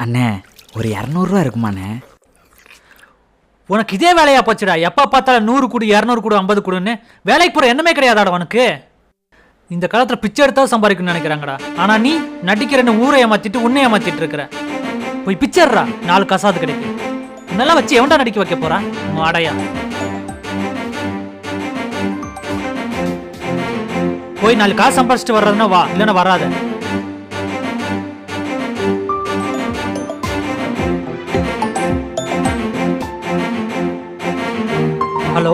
அண்ணே ஒரு 200 இருக்குமாண்ணே? உனக்கு இதே வேலையா போச்சுடா. எப்போ பார்த்தாலும் 100 கொடு 200 கொடு 50 கொடுன்னு வேலைக்கு போகிற எண்ணமே கிடையாதாடா உனக்கு? இந்த காலத்தில் பிச்சை எடுத்தா சம்பாதிக்கணும்னு நினைக்கிறாங்கடா. ஆனால் நீ நடிக்கிறன்னு ஊரை ஏமாத்திட்டு உன்னை ஏமாத்திட்டு இருக்கிற. போய் பிச்சைடுறா, 4 காசாவது கிடைக்கும். இதெல்லாம் வச்சு எவன்டா நடிக்க வைக்க போறான் அடையா? போய் 4 காசு சம்பாதிச்சுட்டு வர்றதுன்னா வா, இல்லைன்னா வராத. ஹலோ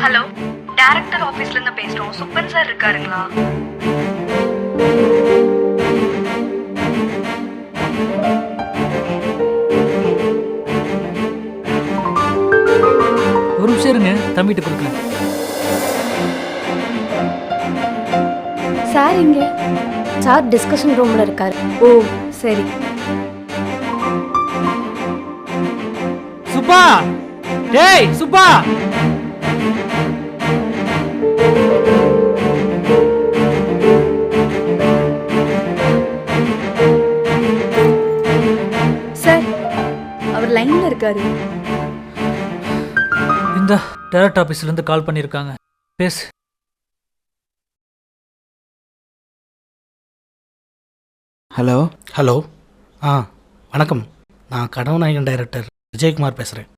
ஹலோ, டைரக்டர் ஆபீஸ்ல இருந்து பேசுறோம். சுப்பன் சார் இருக்காருங்களா? ஒரு நிமிஷம் இருங்க, தம்பிட்டு கொடுக்கல. சார் இங்க சார் டிஸ்கஷன் ரூம்ல இருக்காரு. ஓ சரி. சுப்பா, டேய் சுப்பா. சார் அவர் லைன்ல இருக்காரு. இந்த டைரக்ட் ஆபீஸ்ல இருந்து கால் பண்ணிருக்காங்க, பேசு. Hello hello. வணக்கம். நான் கனவு நாயகன் டைரக்டர் விஜயகுமார் பேசுகிறேன்.